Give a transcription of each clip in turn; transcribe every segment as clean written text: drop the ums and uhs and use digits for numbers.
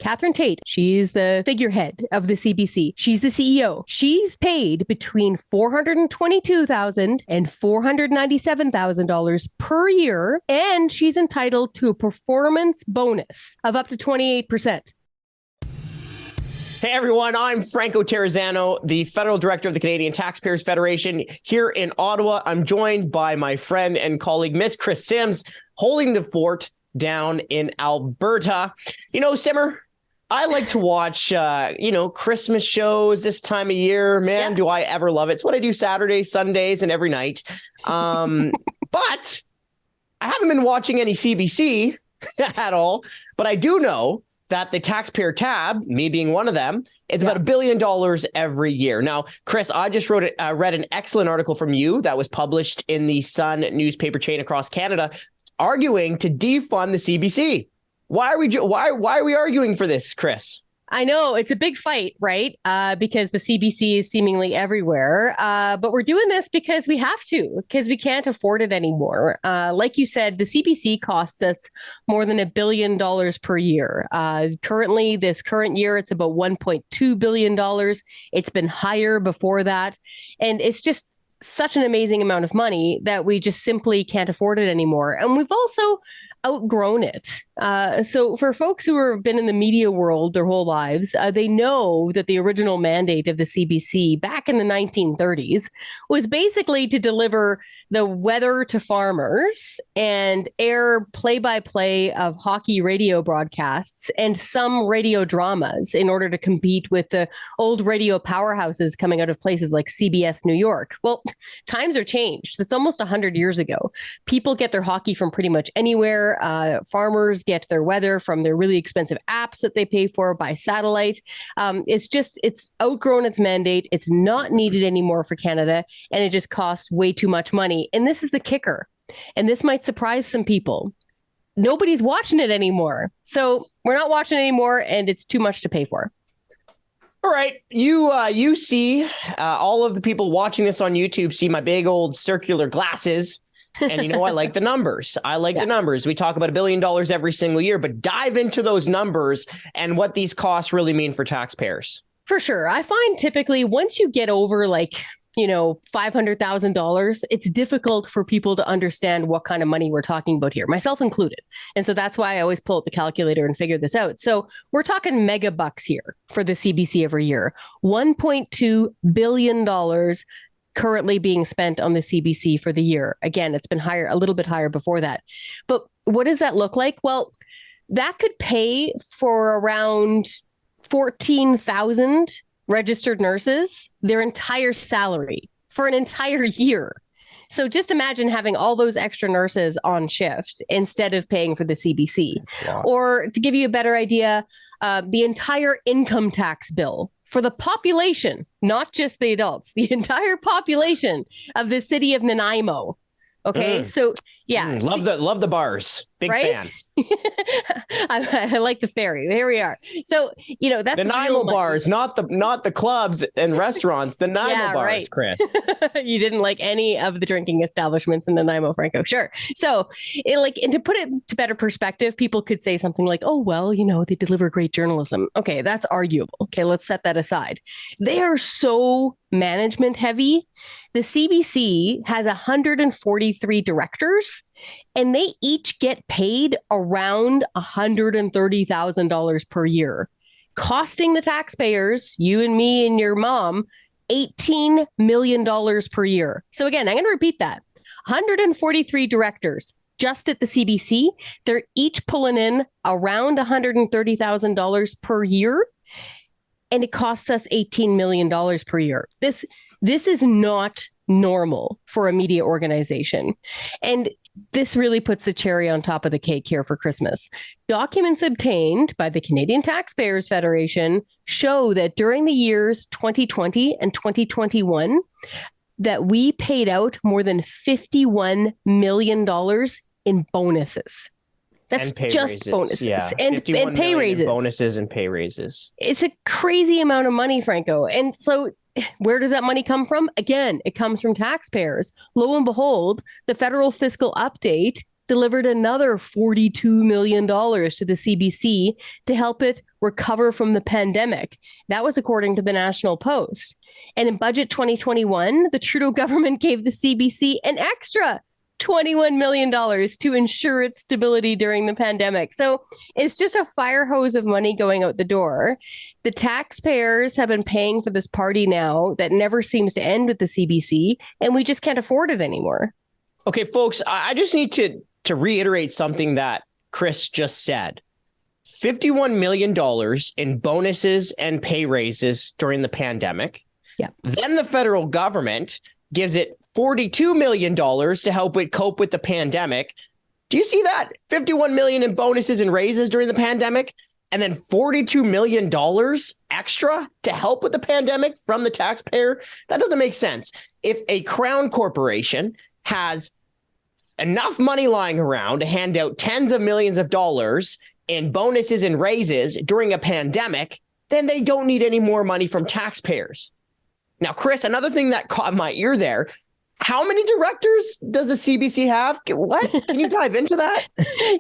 Catherine Tate, she's the figurehead of the CBC. She's the CEO. She's paid between $422,000 and $497,000 per year, and she's entitled to a performance bonus of up to 28%. Hey everyone, I'm Franco Terrazzano, the Federal Director of the Canadian Taxpayers Federation here in Ottawa. I'm joined by my friend and colleague, Miss Chris Sims, holding the fort down in Alberta. You know, Simmer, I like to watch, Christmas shows this time of year. Man, do I ever love it. It's what I do Saturdays, Sundays, and every night. But I haven't been watching any CBC at all. But I do know that the taxpayer tab, me being one of them, is about $1 billion every year. Now, Chris, I just read an excellent article from you that was published in the Sun newspaper chain across Canada, arguing to defund the CBC. Why are we arguing for this, Chris? I know it's a big fight, right? Because the CBC is seemingly everywhere. But we're doing this because we have to, because we can't afford it anymore. Like you said, the CBC costs us more than $1 billion per year. Currently, this current year, it's about $1.2 billion. It's been higher before that. And it's just such an amazing amount of money that we just simply can't afford it anymore. And we've also outgrown it. So for folks who have been in the media world their whole lives, they know that the original mandate of the CBC back in the 1930s was basically to deliver the weather to farmers and air play-by-play of hockey radio broadcasts and some radio dramas in order to compete with the old radio powerhouses coming out of places like CBS New York. Well, times are changed. It's almost 100 years ago. People get their hockey from pretty much anywhere. Farmers get their weather from their really expensive apps that they pay for by satellite. It's outgrown its mandate. It's not needed anymore for Canada, and it just costs way too much money. And this is the kicker. And this might surprise some people. Nobody's watching it anymore. So we're not watching it anymore, and it's too much to pay for. All right. You see all of the people watching this on YouTube see my big old circular glasses. And, I like the numbers. The numbers. We talk about $1 billion every single year, but dive into those numbers and what these costs really mean for taxpayers. For sure. I find typically once you get over $500,000, it's difficult for people to understand what kind of money we're talking about here, myself included. And so that's why I always pull out the calculator and figure this out. So we're talking mega bucks here for the CBC every year. $1.2 billion currently being spent on the CBC for the year. Again, it's been higher, a little bit higher before that. But what does that look like? Well, that could pay for around 14,000 registered nurses their entire salary for an entire year. So just imagine having all those extra nurses on shift instead of paying for the CBC. Or to give you a better idea, the entire income tax bill for the population, not just the adults, the entire population of the city of Nanaimo. Okay, so yeah. Love the bars. Big fan. I like the ferry. There we are. So, that's the Nanaimo bars, not the clubs and restaurants, the Nanaimo bars, right. Chris. You didn't like any of the drinking establishments in Nanaimo, Franco. Sure. So and to put it to better perspective, people could say something like, oh, well, they deliver great journalism. Okay, that's arguable. Okay, let's set that aside. They are so management heavy. The CBC has 143 directors, and they each get paid around $130,000 per year, costing the taxpayers, you and me and your mom, $18 million per year. So again, I'm going to repeat that. 143 directors just at the CBC. They're each pulling in around $130,000 per year, and it costs us $18 million per year. This is not normal for a media organization. And this really puts the cherry on top of the cake here for Christmas. Documents obtained by the Canadian Taxpayers Federation show that during the years 2020 and 2021, that we paid out more than $51 million in bonuses. That's just raises. Bonuses. Yeah. And pay raises. Bonuses and pay raises. It's a crazy amount of money, Franco. And so where does that money come from? Again, it comes from taxpayers. Lo and behold, the federal fiscal update delivered another $42 million to the CBC to help it recover from the pandemic. That was according to the National Post. And in budget 2021, the Trudeau government gave the CBC an extra $21 million to ensure its stability during the pandemic. So it's just a fire hose of money going out the door. The taxpayers have been paying for this party now that never seems to end with the CBC, and we just can't afford it anymore. Okay, folks, I just need to reiterate something that Chris just said. $51 million in bonuses and pay raises during the pandemic. Yeah. Then the federal government gives it $42 million to help it cope with the pandemic. Do you see that? $51 million in bonuses and raises during the pandemic, and then $42 million extra to help with the pandemic from the taxpayer? That doesn't make sense. If a crown corporation has enough money lying around to hand out tens of millions of dollars in bonuses and raises during a pandemic, then they don't need any more money from taxpayers. Now, Chris, another thing that caught my ear there, how many directors does the CBC have? What? Can you dive into that?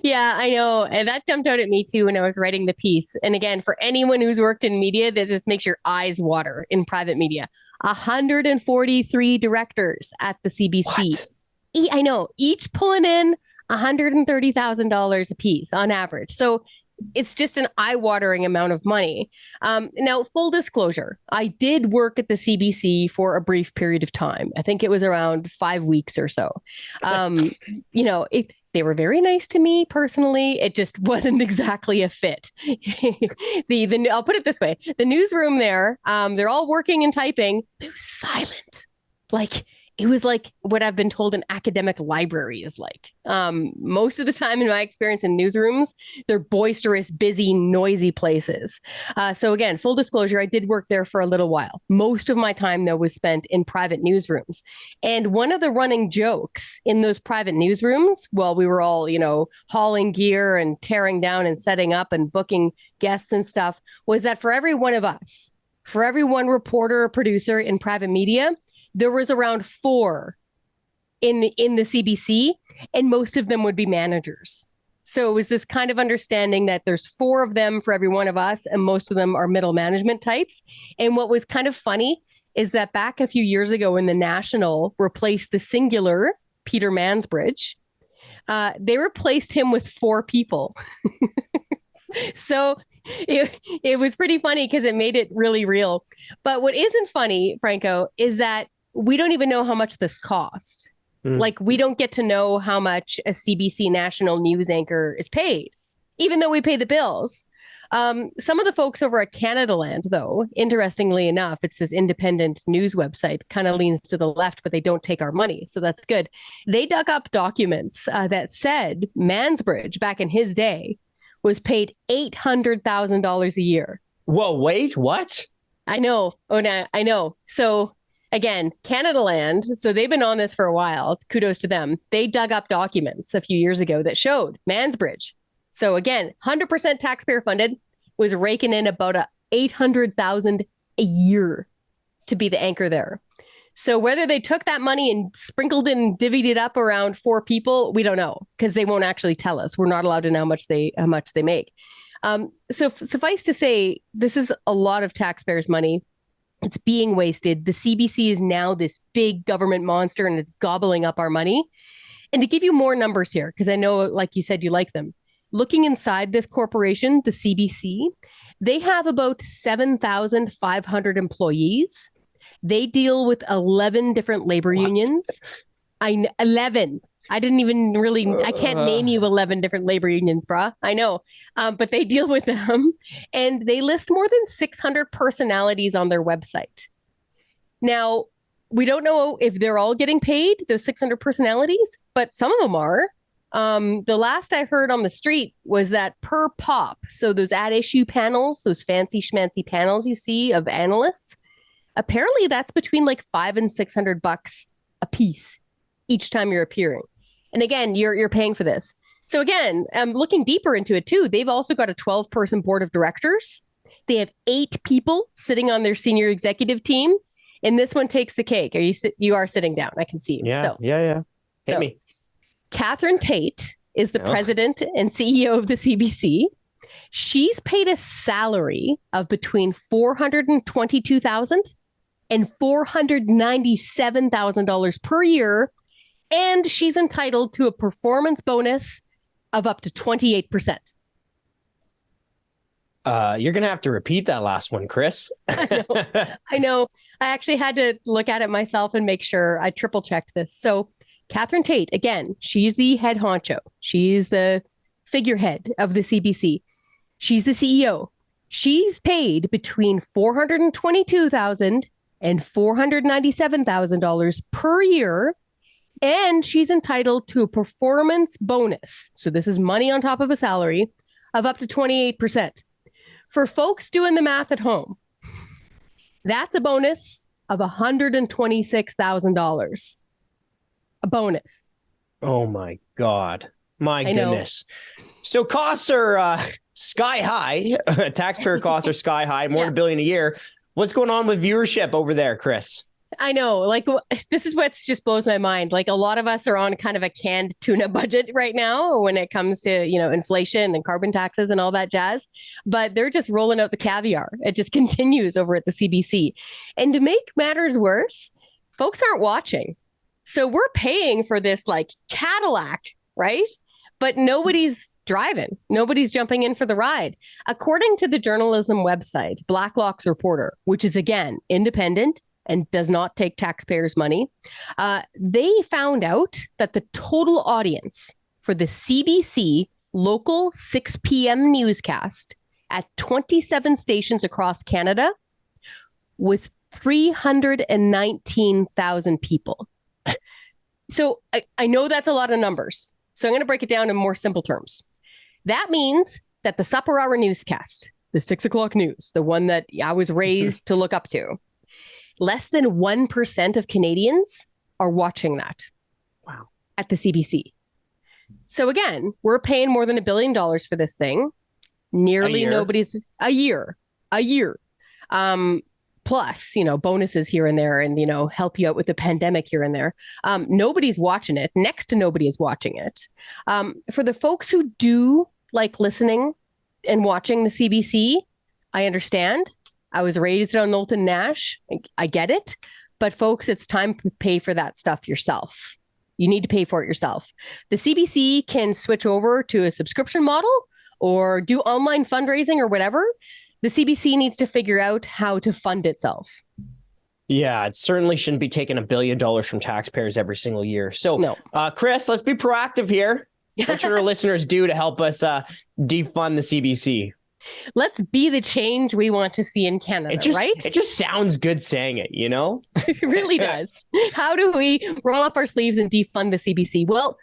Yeah, I know. And that jumped out at me too when I was writing the piece. And again, for anyone who's worked in media, that just makes your eyes water in private media. 143 directors at the CBC. What? I know, each pulling in $130,000 a piece on average. So it's just an eye-watering amount of money. Now, full disclosure, I did work at the CBC for a brief period of time. I think it was around 5 weeks or so. They were very nice to me personally. It just wasn't exactly a fit. I'll put it this way. The newsroom there, they're all working and typing. It was silent. It was like what I've been told an academic library is like. Most of the time in my experience in newsrooms, they're boisterous, busy, noisy places. So again, full disclosure, I did work there for a little while. Most of my time, though, was spent in private newsrooms. And one of the running jokes in those private newsrooms, while we were all, hauling gear and tearing down and setting up and booking guests and stuff, was that for every one of us, for every one reporter or producer in private media, there was around 4 in the CBC, and most of them would be managers. So it was this kind of understanding that there's 4 of them for every one of us, and most of them are middle management types. And what was kind of funny is that back a few years ago when the National replaced the singular Peter Mansbridge, they replaced him with 4 people. So it was pretty funny because it made it really real. But what isn't funny, Franco, is that we don't even know how much this cost. We don't get to know how much a CBC national news anchor is paid, even though we pay the bills. Some of the folks over at Canadaland, though, interestingly enough, it's this independent news website, kind of leans to the left, but they don't take our money. So that's good. They dug up documents that said Mansbridge back in his day was paid $800,000 a year. Whoa, wait, what? I know. Oh, no, I know. So again, Canadaland, so they've been on this for a while. Kudos to them. They dug up documents a few years ago that showed Mansbridge. So again, 100% taxpayer funded, was raking in about $800,000 a year to be the anchor there. So whether they took that money and sprinkled and divvied it up around 4 people, we don't know, because they won't actually tell us. We're not allowed to know how much they make. So suffice to say, this is a lot of taxpayers' money. It's being wasted. The CBC is now this big government monster, and it's gobbling up our money. And to give you more numbers here, because I know, like you said, you like them. Looking inside this corporation, the CBC, they have about 7,500 employees. They deal with 11 different labor unions. 11. I didn't even really, I can't name you 11 different labor unions, brah. I know. But they deal with them, and they list more than 600 personalities on their website. Now, we don't know if they're all getting paid, those 600 personalities, but some of them are. The last I heard on the street was that per pop, so those ad issue panels, those fancy schmancy panels you see of analysts, apparently that's between like $500 and $600 a piece each time you're appearing. And again, you're paying for this. So again, looking deeper into it too, they've also got a 12-person board of directors. They have 8 people sitting on their senior executive team. And this one takes the cake. You are sitting down. I can see you. Yeah. Hit me. Catherine Tate is the president and CEO of the CBC. She's paid a salary of between $422,000 and $497,000 per year, and she's entitled to a performance bonus of up to 28%. You're going to have to repeat that last one, Chris. I know. I actually had to look at it myself and make sure I triple checked this. So Catherine Tate, again, she's the head honcho. She's the figurehead of the CBC. She's the CEO. She's paid between $422,000 and $497,000 per year, and she's entitled to a performance bonus. So this is money on top of a salary of up to 28%. For folks doing the math at home, that's a bonus of $126,000. A bonus. Oh my God. My goodness. So costs are sky high. Taxpayer costs are sky high, more than $1 billion a year. What's going on with viewership over there, Chris? I know, like, this is what just blows my mind. Like, a lot of us are on kind of a canned tuna budget right now when it comes to, inflation and carbon taxes and all that jazz. But they're just rolling out the caviar. It just continues over at the CBC. And to make matters worse, folks aren't watching. So we're paying for this like Cadillac, right? But nobody's driving. Nobody's jumping in for the ride. According to the journalism website, Blacklock's Reporter, which is, again, independent and does not take taxpayers' money, they found out that the total audience for the CBC local 6 p.m. newscast at 27 stations across Canada was 319,000 people. So I know that's a lot of numbers. So I'm going to break it down in more simple terms. That means that the supper hour newscast, the 6 o'clock news, the one that I was raised to look up to, less than 1% of Canadians are watching that. Wow. At the CBC. So again, we're paying more than $1 billion for this thing. Nearly nobody's a year. Plus, bonuses here and there and, help you out with the pandemic here and there. Nobody's watching it. Next to nobody is watching it. For the folks who do like listening and watching the CBC, I understand. I was raised on Knowlton Nash. I get it. But folks, it's time to pay for that stuff yourself. You need to pay for it yourself. The CBC can switch over to a subscription model or do online fundraising or whatever. The CBC needs to figure out how to fund itself. Yeah, it certainly shouldn't be taking $1 billion from taxpayers every single year. So, no. Chris, let's be proactive here. What should our listeners do to help us defund the CBC? Let's be the change we want to see in Canada, right? It just sounds good saying it, It really does. How do we roll up our sleeves and defund the CBC? Well,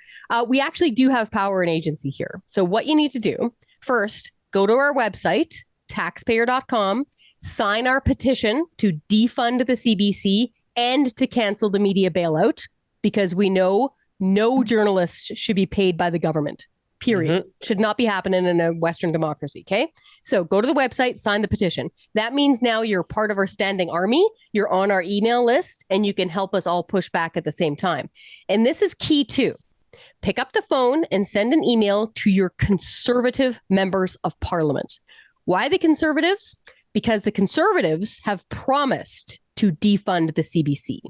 we actually do have power and agency here. So what you need to do, first, go to our website, taxpayer.com, sign our petition to defund the CBC and to cancel the media bailout, because we know no journalists should be paid by the government. Period. Mm-hmm. Should not be happening in a Western democracy. Okay. So go to the website, sign the petition. That means now you're part of our standing army. You're on our email list and you can help us all push back at the same time. And this is key too. Pick up the phone and send an email to your Conservative members of Parliament. Why the Conservatives? Because the Conservatives have promised to defund the CBC.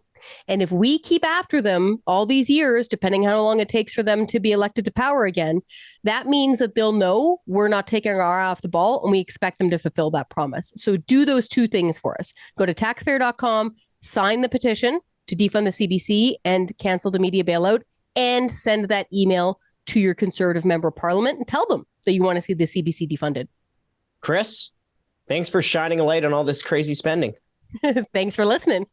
And if we keep after them all these years, depending how long it takes for them to be elected to power again, that means that they'll know we're not taking our eye off the ball and we expect them to fulfill that promise. So do those two things for us. Go to taxpayer.com, sign the petition to defund the CBC and cancel the media bailout, and send that email to your Conservative member of Parliament and tell them that you want to see the CBC defunded. Chris, thanks for shining a light on all this crazy spending. Thanks for listening.